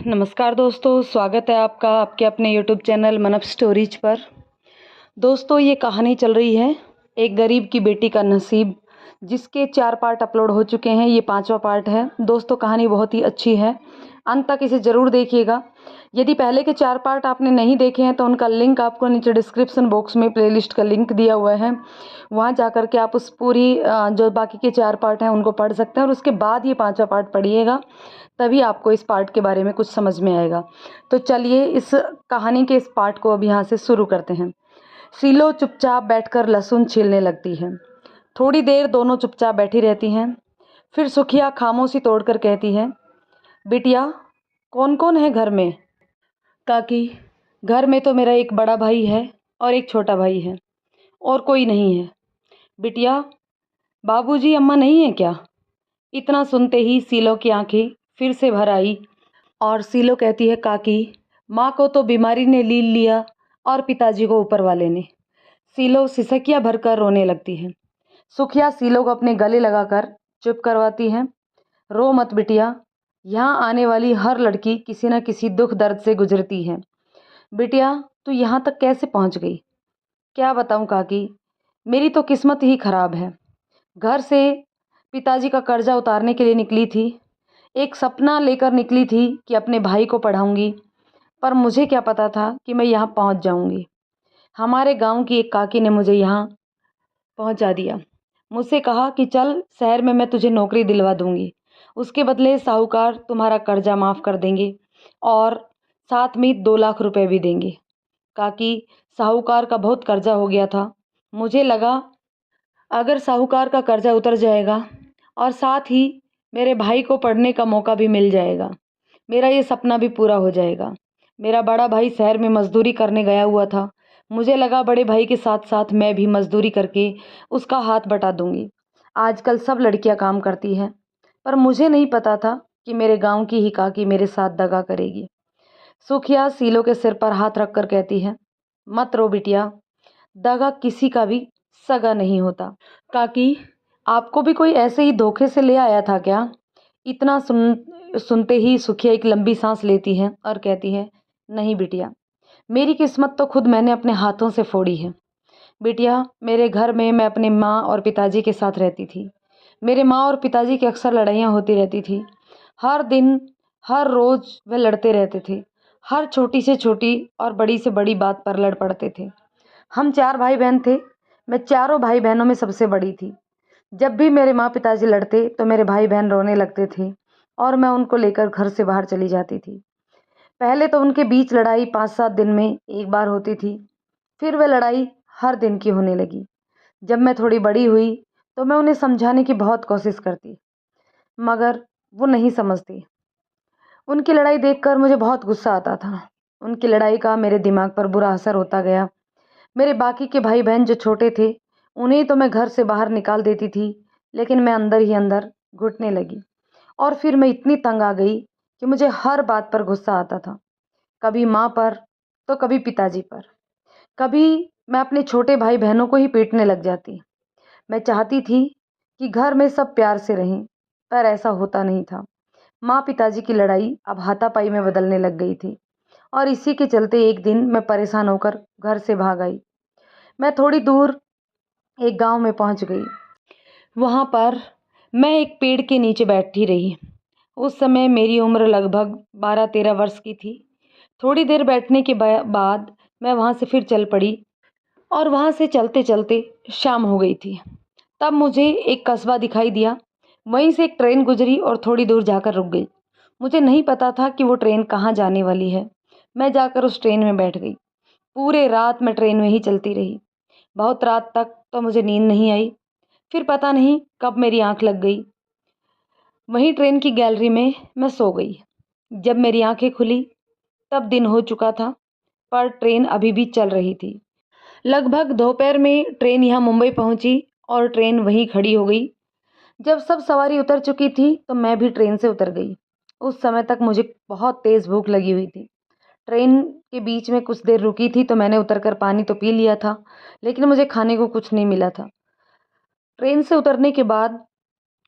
नमस्कार दोस्तों, स्वागत है आपका आपके अपने यूट्यूब चैनल मनप स्टोरीज पर। दोस्तों, ये कहानी चल रही है एक गरीब की बेटी का नसीब, जिसके 4 पार्ट अपलोड हो चुके हैं। ये 5वां पार्ट है। दोस्तों, कहानी बहुत ही अच्छी है, अंत तक इसे ज़रूर देखिएगा। यदि पहले के 4 पार्ट आपने नहीं देखे हैं तो उनका लिंक आपको नीचे डिस्क्रिप्शन बॉक्स में प्लेलिस्ट का लिंक दिया हुआ है, वहाँ जा कर के आप उस पूरी जो बाकी के 4 पार्ट हैं उनको पढ़ सकते हैं और उसके बाद ये 5वां पार्ट पढ़िएगा, तभी आपको इस पार्ट के बारे में कुछ समझ में आएगा। तो चलिए इस कहानी के इस पार्ट को अब यहाँ से शुरू करते हैं। शीलो चुपचाप बैठकर लहसुन छीलने लगती है। थोड़ी देर दोनों चुपचाप बैठी रहती हैं। फिर सुखिया खामोशी तोड़कर कहती है, बिटिया, कौन कौन है घर में? काकी, घर में तो मेरा एक बड़ा भाई है और एक छोटा भाई है, और कोई नहीं है। बिटिया, बाबूजी अम्मा नहीं है क्या? इतना सुनते ही शीलो की आंखें फिर से भर आई और शीलो कहती है, काकी, माँ को तो बीमारी ने लील लिया और पिताजी को ऊपर वाले ने। शीलो सिसकिया भरकर रोने लगती है। सुखिया शीलो को अपने गले लगाकर चुप करवाती है। रो मत बिटिया, यहाँ आने वाली हर लड़की किसी न किसी दुख दर्द से गुजरती है। बिटिया, तू यहाँ तक कैसे पहुँच गई? क्या बताऊँ काकी, मेरी तो किस्मत ही खराब है। घर से पिताजी का कर्जा उतारने के लिए निकली थी। एक सपना लेकर निकली थी कि अपने भाई को पढ़ाऊंगी, पर मुझे क्या पता था कि मैं यहाँ पहुँच जाऊंगी। हमारे गांव की एक काकी ने मुझे यहाँ पहुँचा दिया। मुझसे कहा कि चल शहर में मैं तुझे नौकरी दिलवा दूंगी, उसके बदले साहूकार तुम्हारा कर्जा माफ़ कर देंगे और साथ में 2 लाख रुपए भी देंगे। काकी, साहूकार का बहुत कर्जा हो गया था। मुझे लगा अगर साहूकार का कर्जा उतर जाएगा और साथ ही मेरे भाई को पढ़ने का मौका भी मिल जाएगा, मेरा ये सपना भी पूरा हो जाएगा। मेरा बड़ा भाई शहर में मजदूरी करने गया हुआ था। मुझे लगा बड़े भाई के साथ साथ मैं भी मजदूरी करके उसका हाथ बटा दूंगी। आजकल सब लड़कियां काम करती हैं, पर मुझे नहीं पता था कि मेरे गांव की ही काकी मेरे साथ दगा करेगी। सुखिया शीलो के सिर पर हाथ रखकर कहती है, मत रो बिटिया, दगा किसी का भी सगा नहीं होता। काकी, आपको भी कोई ऐसे ही धोखे से ले आया था क्या? इतना सुनते ही सुखिया एक लंबी सांस लेती है और कहती है, नहीं बिटिया, मेरी किस्मत तो खुद मैंने अपने हाथों से फोड़ी है। बिटिया, मेरे घर में मैं अपने माँ और पिताजी के साथ रहती थी। मेरे माँ और पिताजी की अक्सर लड़ाइयाँ होती रहती थी। हर दिन, हर रोज़ वे लड़ते रहते थे। हर छोटी से छोटी और बड़ी से बड़ी बात पर लड़ पड़ते थे। हम 4 भाई बहन थे। मैं चारों भाई बहनों में सबसे बड़ी थी। जब भी मेरे माँ पिताजी लड़ते तो मेरे भाई बहन रोने लगते थे और मैं उनको लेकर घर से बाहर चली जाती थी। पहले तो उनके बीच लड़ाई 5-7 दिन में एक बार होती थी, फिर वह लड़ाई हर दिन की होने लगी। जब मैं थोड़ी बड़ी हुई तो मैं उन्हें समझाने की बहुत कोशिश करती, मगर वो नहीं समझती। उनकी लड़ाई देखकर मुझे बहुत गुस्सा आता था। उनकी लड़ाई का मेरे दिमाग पर बुरा असर होता गया। मेरे बाकी के भाई बहन जो छोटे थे, उन्हें तो मैं घर से बाहर निकाल देती थी, लेकिन मैं अंदर ही अंदर घुटने लगी। और फिर मैं इतनी तंग आ गई कि मुझे हर बात पर गुस्सा आता था। कभी माँ पर, तो कभी पिताजी पर। कभी मैं अपने छोटे भाई बहनों को ही पीटने लग जाती। मैं चाहती थी कि घर में सब प्यार से रहें, पर ऐसा होता नहीं था। माँ पिताजी की लड़ाई अब हाथापाई में बदलने लग गई थी और इसी के चलते एक दिन मैं परेशान होकर घर से भाग आई। मैं थोड़ी दूर एक गांव में पहुंच गई। वहां पर मैं एक पेड़ के नीचे बैठी रही। उस समय मेरी उम्र लगभग 12-13 वर्ष की थी। थोड़ी देर बैठने के बाद मैं वहां से फिर चल पड़ी और वहां से चलते चलते शाम हो गई थी। तब मुझे एक कस्बा दिखाई दिया। वहीं से एक ट्रेन गुजरी और थोड़ी दूर जाकर रुक गई। मुझे नहीं पता था कि वो ट्रेन कहाँ जाने वाली है। मैं जाकर उस ट्रेन में बैठ गई। पूरे रात मैं ट्रेन में ही चलती रही। बहुत रात तक तो मुझे नींद नहीं आई। फिर पता नहीं कब मेरी आंख लग गई। वहीं ट्रेन की गैलरी में मैं सो गई। जब मेरी आंखें खुली तब दिन हो चुका था, पर ट्रेन अभी भी चल रही थी। लगभग दोपहर में ट्रेन यहाँ मुंबई पहुंची और ट्रेन वहीं खड़ी हो गई। जब सब सवारी उतर चुकी थी तो मैं भी ट्रेन से उतर गई। उस समय तक मुझे बहुत तेज़ भूख लगी हुई थी। ट्रेन के बीच में कुछ देर रुकी थी तो मैंने उतरकर पानी तो पी लिया था, लेकिन मुझे खाने को कुछ नहीं मिला था। ट्रेन से उतरने के बाद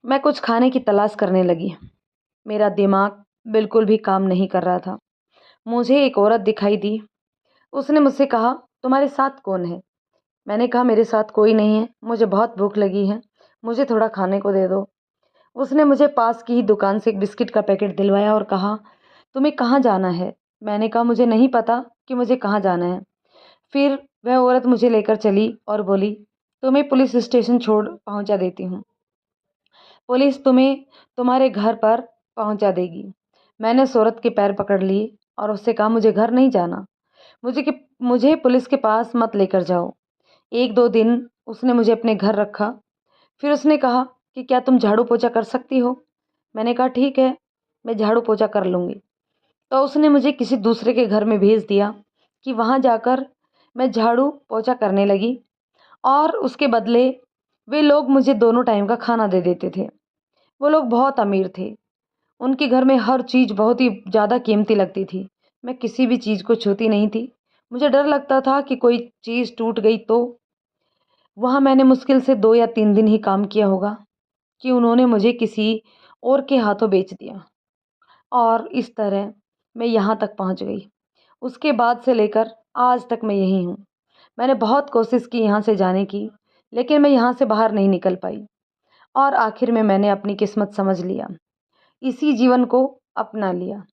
मैं कुछ खाने की तलाश करने लगी। मेरा दिमाग बिल्कुल भी काम नहीं कर रहा था। मुझे एक औरत दिखाई दी। उसने मुझसे कहा, तुम्हारे साथ कौन है? मैंने कहा, मेरे साथ कोई नहीं है, मुझे बहुत भूख लगी है, मुझे थोड़ा खाने को दे दो। उसने मुझे पास की ही दुकान से एक बिस्किट का पैकेट दिलवाया और कहा, तुम्हें कहाँ जाना है? मैंने कहा, मुझे नहीं पता कि मुझे कहाँ जाना है। फिर वह औरत मुझे लेकर चली और बोली, तुम्हें पुलिस स्टेशन छोड़ पहुंचा देती हूँ। पुलिस तुम्हें तुम्हारे घर पर पहुंचा देगी। मैंने उस औरत के पैर पकड़ लिए और उससे कहा, मुझे घर नहीं जाना, मुझे पुलिस के पास मत लेकर जाओ। 1-2 दिन उसने मुझे अपने घर रखा। फिर उसने कहा कि क्या तुम झाड़ू पोछा कर सकती हो? मैंने कहा, ठीक है, मैं झाड़ू पोछा कर लूँगी। तो उसने मुझे किसी दूसरे के घर में भेज दिया कि वहाँ जाकर मैं झाड़ू पोछा करने लगी और उसके बदले वे लोग मुझे दोनों टाइम का खाना दे देते थे। वो लोग बहुत अमीर थे। उनके घर में हर चीज़ बहुत ही ज़्यादा कीमती लगती थी। मैं किसी भी चीज़ को छूती नहीं थी। मुझे डर लगता था कि कोई चीज़ टूट गई तो। वहाँ मैंने मुश्किल से 2 या 3 दिन ही काम किया होगा कि उन्होंने मुझे किसी और के हाथों बेच दिया और इस तरह मैं यहाँ तक पहुँच गई। उसके बाद से लेकर आज तक मैं यहीं हूँ। मैंने बहुत कोशिश की यहाँ से जाने की, लेकिन मैं यहाँ से बाहर नहीं निकल पाई और आखिर में मैंने अपनी किस्मत समझ लिया। इसी जीवन को अपना लिया।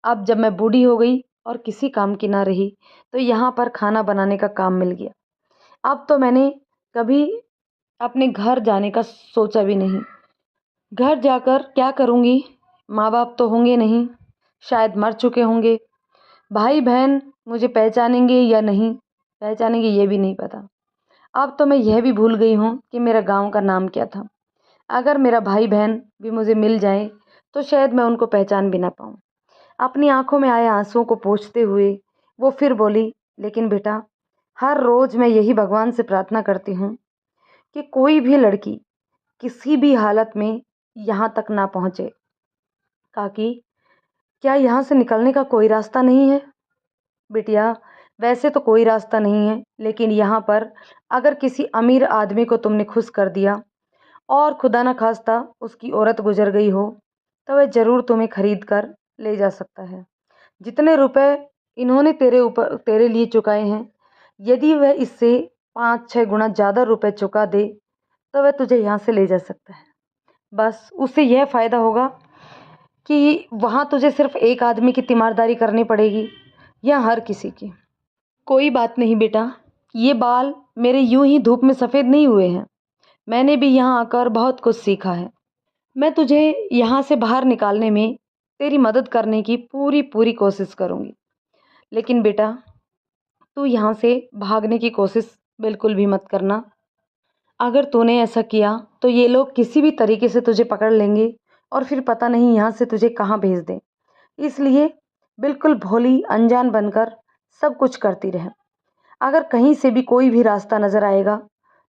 अब जब मैं बूढ़ी हो गई और किसी काम की ना रही, तो यहाँ पर खाना बनाने का काम मिल गया। अब तो मैंने कभी अपने घर जाने का सोचा भी नहीं। घर जाकर क्या करूँगी? माँ बाप तो होंगे नहीं, शायद मर चुके होंगे। भाई बहन मुझे पहचानेंगे या नहीं पहचानेंगे ये भी नहीं पता। अब तो मैं यह भी भूल गई हूँ कि मेरा गाँव का नाम क्या था। अगर मेरा भाई बहन भी मुझे मिल जाए तो शायद मैं उनको पहचान भी ना पाऊँ। अपनी आंखों में आए आंसुओं को पोंछते हुए वो फिर बोली, लेकिन बेटा, हर रोज़ मैं यही भगवान से प्रार्थना करती हूँ कि कोई भी लड़की किसी भी हालत में यहाँ तक ना पहुँचे। काकी, क्या यहाँ से निकलने का कोई रास्ता नहीं है? बिटिया, वैसे तो कोई रास्ता नहीं है, लेकिन यहाँ पर अगर किसी अमीर आदमी को तुमने खुश कर दिया और खुदा न खास्ता उसकी औरत गुजर गई हो, तो वह ज़रूर तुम्हें खरीद कर ले जा सकता है। जितने रुपए इन्होंने तेरे लिए चुकाए हैं, यदि वह इससे 5-6 गुना ज़्यादा रुपए चुका दे, तो वह तुझे यहाँ से ले जा सकता है। बस उससे यह फ़ायदा होगा कि वहाँ तुझे सिर्फ एक आदमी की तीमारदारी करनी पड़ेगी या हर किसी की। कोई बात नहीं बेटा, ये बाल मेरे यूं ही धूप में सफ़ेद नहीं हुए हैं। मैंने भी यहाँ आकर बहुत कुछ सीखा है। मैं तुझे यहाँ से बाहर निकालने में तेरी मदद करने की पूरी पूरी कोशिश करूँगी। लेकिन बेटा, तू यहाँ से भागने की कोशिश बिल्कुल भी मत करना। अगर तूने ऐसा किया तो ये लोग किसी भी तरीके से तुझे पकड़ लेंगे और फिर पता नहीं यहाँ से तुझे कहाँ भेज दें। इसलिए बिल्कुल भोली अनजान बनकर सब कुछ करती रह। अगर कहीं से भी कोई भी रास्ता नज़र आएगा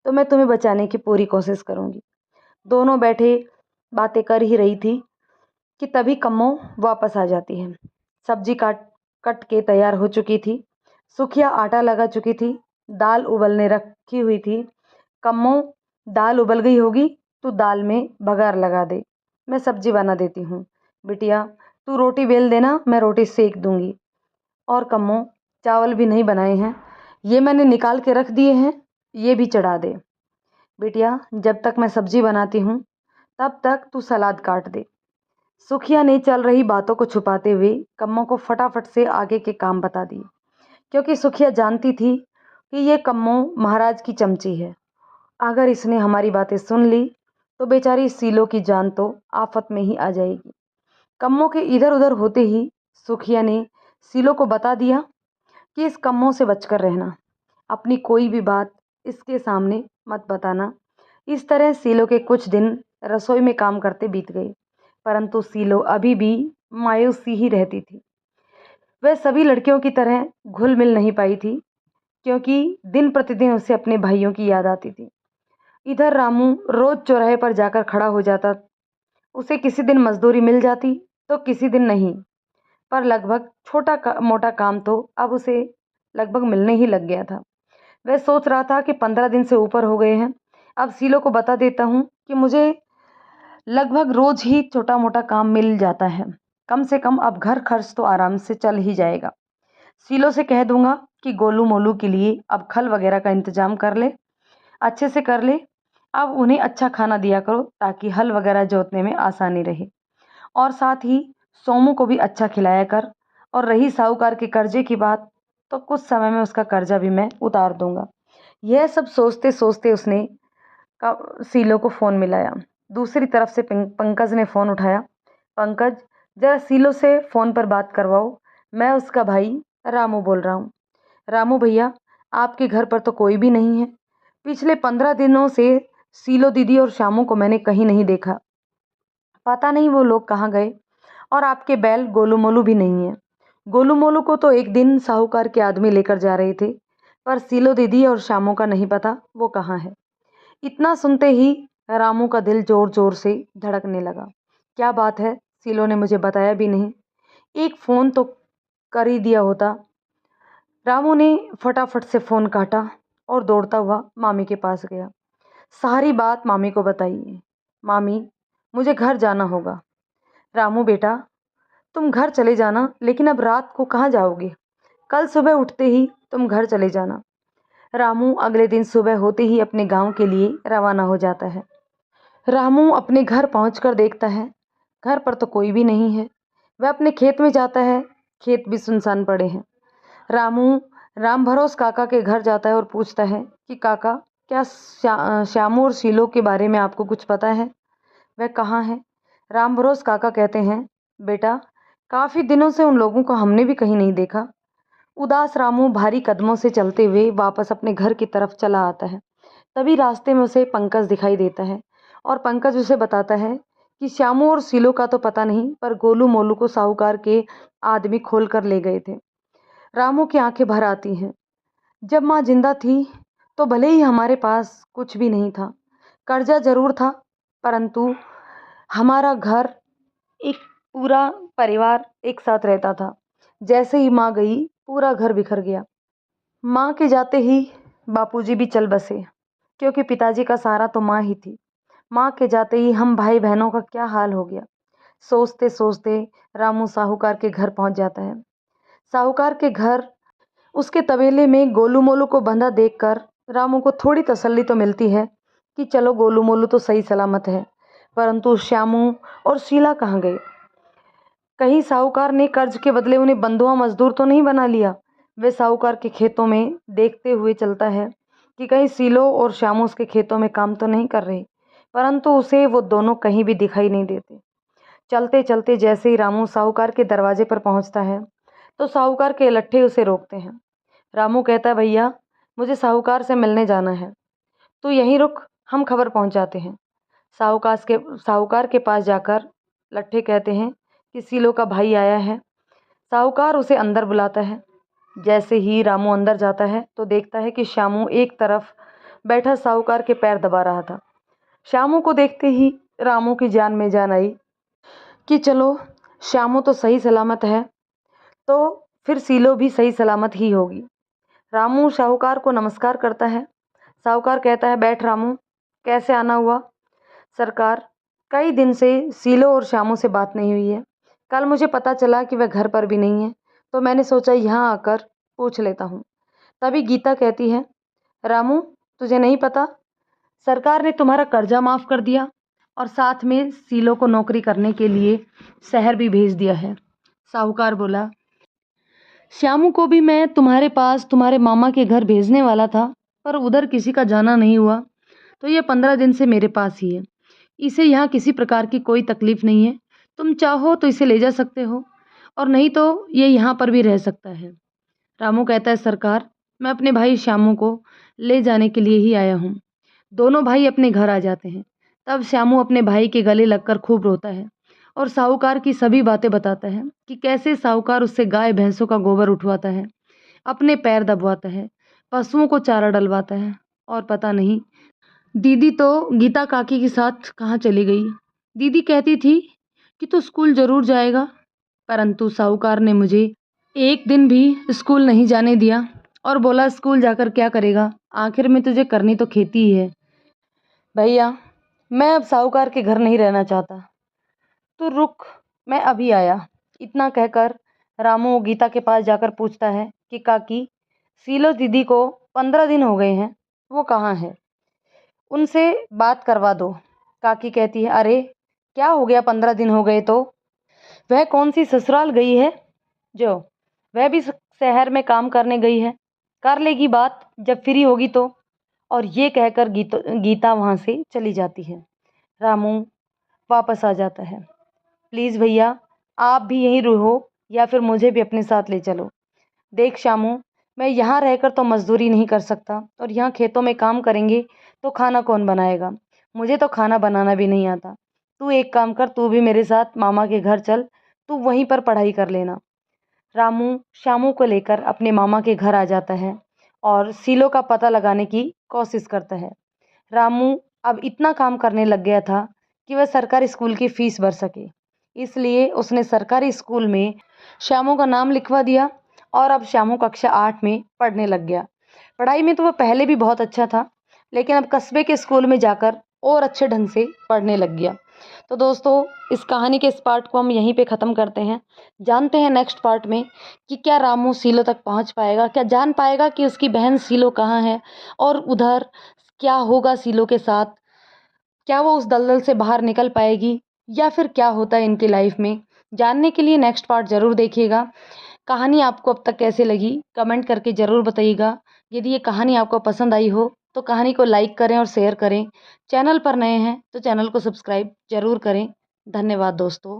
तो मैं तुम्हें बचाने की पूरी कोशिश करूँगी। दोनों बैठे बातें कर ही रही थी कि तभी कम्मो वापस आ जाती है। सब्जी काट कट के तैयार हो चुकी थी। सुखिया आटा लगा चुकी थी। दाल उबलने रखी हुई थी। कम्मो, दाल उबल गई होगी तो दाल में बघार लगा दे, मैं सब्जी बना देती हूँ। बिटिया, तू रोटी बेल देना, मैं रोटी सेक दूंगी। और कम्मो, चावल भी नहीं बनाए हैं, ये मैंने निकाल के रख दिए हैं, ये भी चढ़ा दे। बिटिया, जब तक मैं सब्जी बनाती हूँ तब तक तू सलाद काट दे। सुखिया ने चल रही बातों को छुपाते हुए कम्मो को फटाफट से आगे के काम बता दिए, क्योंकि सुखिया जानती थी कि ये कम्मो महाराज की चमची है। अगर इसने हमारी बातें सुन ली तो बेचारी सीलो की जान तो आफत में ही आ जाएगी। कम्मो के इधर उधर होते ही सुखिया ने सीलो को बता दिया कि इस कम्मो से बचकर रहना, अपनी कोई भी बात इसके सामने मत बताना। इस तरह सीलो के कुछ दिन रसोई में काम करते बीत गए, परंतु सीलो अभी भी मायूस सी ही रहती थी। वह सभी लड़कियों की तरह घुल मिल नहीं पाई थी, क्योंकि दिन प्रतिदिन उसे अपने भाइयों की याद आती थी। इधर रामू रोज चौराहे पर जाकर खड़ा हो जाता। उसे किसी दिन मजदूरी मिल जाती तो किसी दिन नहीं, पर लगभग मोटा काम तो अब उसे लगभग मिलने ही लग गया था। वह सोच रहा था कि 15 दिन से ऊपर हो गए हैं, अब सीलो को बता देता हूँ कि मुझे लगभग रोज ही छोटा मोटा काम मिल जाता है। कम से कम अब घर खर्च तो आराम से चल ही जाएगा। शीलो से कह दूंगा कि गोलू मोलू के लिए अब खल वगैरह का इंतजाम कर ले, अच्छे से कर ले। अब उन्हें अच्छा खाना दिया करो ताकि हल वगैरह जोतने में आसानी रहे, और साथ ही सोमू को भी अच्छा खिलाया कर। और रही साहूकार के कर्जे की बात, तो कुछ समय में उसका कर्जा भी मैं उतार दूंगा। यह सब सोचते सोचते उसने शीलो को फ़ोन मिलाया। दूसरी तरफ से पंकज ने फ़ोन उठाया। पंकज, जरा शीलो से फ़ोन पर बात करवाओ, मैं उसका भाई रामू बोल रहा हूँ। रामू भैया, आपके घर पर तो कोई भी नहीं है। पिछले 15 दिनों से शीलो दीदी और शामू को मैंने कहीं नहीं देखा। पता नहीं वो लोग कहाँ गए। और आपके बैल गोलू मोलू भी नहीं है। गोलू मोलू को तो एक दिन साहूकार के आदमी लेकर जा रहे थे, पर शीलो दीदी और शामू का नहीं पता वो कहाँ है। इतना सुनते ही रामू का दिल जोर जोर से धड़कने लगा। क्या बात है, शीलो ने मुझे बताया भी नहीं, एक फ़ोन तो कर ही दिया होता। रामू ने फटाफट से फ़ोन काटा और दौड़ता हुआ मामी के पास गया। सारी बात मामी को बताई। मामी, मुझे घर जाना होगा। रामू बेटा, तुम घर चले जाना, लेकिन अब रात को कहाँ जाओगे? कल सुबह उठते ही तुम घर चले जाना। रामू अगले दिन सुबह होते ही अपने गांव के लिए रवाना हो जाता है। रामू अपने घर पहुंचकर देखता है घर पर तो कोई भी नहीं है। वह अपने खेत में जाता है, खेत भी सुनसान पड़े हैं। रामू राम भरोस काका के घर जाता है और पूछता है कि काका, क्या श्यामू और शीलो के बारे में आपको कुछ पता है? वह कहाँ है? राम भरोस काका कहते हैं, बेटा, काफ़ी दिनों से उन लोगों को हमने भी कहीं नहीं देखा। उदास रामू भारी कदमों से चलते हुए वापस अपने घर की तरफ चला आता है। तभी रास्ते में उसे पंकज दिखाई देता है और पंकज उसे बताता है कि श्यामू और शीलो का तो पता नहीं, पर गोलू मोलू को साहूकार के आदमी खोल कर ले गए थे। रामू की आंखें भर आती हैं। जब माँ जिंदा थी तो भले ही हमारे पास कुछ भी नहीं था, कर्जा जरूर था, परंतु हमारा घर, एक पूरा परिवार एक साथ रहता था। जैसे ही माँ गई, पूरा घर बिखर गया। माँ के जाते ही बापूजी भी चल बसे, क्योंकि पिताजी का सहारा तो माँ ही थी। माँ के जाते ही हम भाई बहनों का क्या हाल हो गया। सोचते सोचते रामू साहूकार के घर पहुंच जाता है। साहूकार के घर, उसके तबेले में गोलू मोलू को बंधा देखकर रामू को थोड़ी तसल्ली तो मिलती है कि चलो गोलू मोलू तो सही सलामत है, परंतु श्यामू और शीला कहाँ गए? कहीं साहूकार ने कर्ज के बदले उन्हें बंधुआ मजदूर तो नहीं बना लिया? वे साहूकार के खेतों में देखते हुए चलता है कि कहीं शीलो और श्यामू उसके खेतों में काम तो नहीं कर रहे, परंतु उसे वो दोनों कहीं भी दिखाई नहीं देते। चलते चलते जैसे ही रामू साहूकार के दरवाजे पर पहुंचता है, तो साहूकार के लट्ठे उसे रोकते हैं। रामू कहता है, भैया, मुझे साहूकार से मिलने जाना है, तो यहीं रुक, हम खबर पहुंचाते हैं। साहूकार के पास जाकर लट्ठे कहते हैं कि शीलो का भाई आया है। साहूकार उसे अंदर बुलाता है। जैसे ही रामू अंदर जाता है तो देखता है कि श्यामू एक तरफ बैठा साहूकार के पैर दबा रहा था। श्यामू को देखते ही रामू की जान में जान आई कि चलो, श्यामू तो सही सलामत है, तो फिर शीलो भी सही सलामत ही होगी। रामू साहूकार को नमस्कार करता है। साहूकार कहता है, बैठ रामू, कैसे आना हुआ? सरकार, कई दिन से शीलो और श्यामू से बात नहीं हुई है। कल मुझे पता चला कि वह घर पर भी नहीं है, तो मैंने सोचा यहाँ आकर पूछ लेता हूँ। तभी गीता कहती है, रामू, तुझे नहीं पता, सरकार ने तुम्हारा कर्जा माफ़ कर दिया और साथ में शीलो को नौकरी करने के लिए शहर भी भेज दिया है। साहूकार बोला, श्यामू को भी मैं तुम्हारे पास तुम्हारे मामा के घर भेजने वाला था, पर उधर किसी का जाना नहीं हुआ, तो ये 15 दिन से मेरे पास ही है। इसे यहाँ किसी प्रकार की कोई तकलीफ़ नहीं है। तुम चाहो तो इसे ले जा सकते हो, और नहीं तो ये यहाँ पर भी रह सकता है। रामू कहता है, सरकार, मैं अपने भाई श्यामू को ले जाने के लिए ही आया हूँ। दोनों भाई अपने घर आ जाते हैं। तब श्यामू अपने भाई के गले लगकर खूब रोता है और साहूकार की सभी बातें बताता है कि कैसे साहूकार उससे गाय भैंसों का गोबर उठवाता है, अपने पैर दबवाता है, पशुओं को चारा डलवाता है, और पता नहीं दीदी तो गीता काकी के साथ कहाँ चली गई। दीदी कहती थी कि तू स्कूल ज़रूर जाएगा, परंतु साहूकार ने मुझे एक दिन भी स्कूल नहीं जाने दिया और बोला, स्कूल जाकर क्या करेगा, आखिर में तुझे करनी तो खेती ही है। भैया, मैं अब साहूकार के घर नहीं रहना चाहता। तू रुक, मैं अभी आया। इतना कहकर रामू गीता के पास जाकर पूछता है कि काकी, सीलो दीदी को 15 दिन हो गए हैं, वो कहाँ है? उनसे बात करवा दो। काकी कहती है, अरे क्या हो गया, 15 दिन हो गए तो? वह कौन सी ससुराल गई है जो? वह भी शहर में काम करने गई है, कर लेगी बात जब फ्री होगी तो। और ये कहकर गीता वहाँ से चली जाती है। रामू वापस आ जाता है। प्लीज़ भैया, आप भी यहीं रहो या फिर मुझे भी अपने साथ ले चलो। देख शामू, मैं यहाँ रहकर तो मजदूरी नहीं कर सकता, और यहाँ खेतों में काम करेंगे तो खाना कौन बनाएगा? मुझे तो खाना बनाना भी नहीं आता। तू एक काम कर, तू भी मेरे साथ मामा के घर चल, तू वहीं पर पढ़ाई कर लेना। रामू शामू को लेकर अपने मामा के घर आ जाता है और सीलो का पता लगाने की कोशिश करता है। रामू अब इतना काम करने लग गया था कि वह सरकारी स्कूल की फीस भर सके, इसलिए उसने सरकारी स्कूल में श्यामू का नाम लिखवा दिया और अब श्यामू कक्षा 8 में पढ़ने लग गया। पढ़ाई में तो वह पहले भी बहुत अच्छा था, लेकिन अब कस्बे के स्कूल में जाकर और अच्छे ढंग से पढ़ने लग गया। तो दोस्तों, इस कहानी के इस पार्ट को हम यहीं पे ख़त्म करते हैं। जानते हैं नेक्स्ट पार्ट में कि क्या रामू सीलो तक पहुंच पाएगा, क्या जान पाएगा कि उसकी बहन सीलो कहाँ है, और उधर क्या होगा सीलो के साथ। क्या वो उस दलदल से बाहर निकल पाएगी, या फिर क्या होता है इनकी लाइफ में? जानने के लिए नेक्स्ट पार्ट ज़रूर देखिएगा। कहानी आपको अब तक कैसे लगी कमेंट करके ज़रूर बताइएगा। यदि ये कहानी आपको पसंद आई हो तो कहानी को लाइक करें और शेयर करें। चैनल पर नए हैं तो चैनल को सब्सक्राइब ज़रूर करें। धन्यवाद दोस्तों।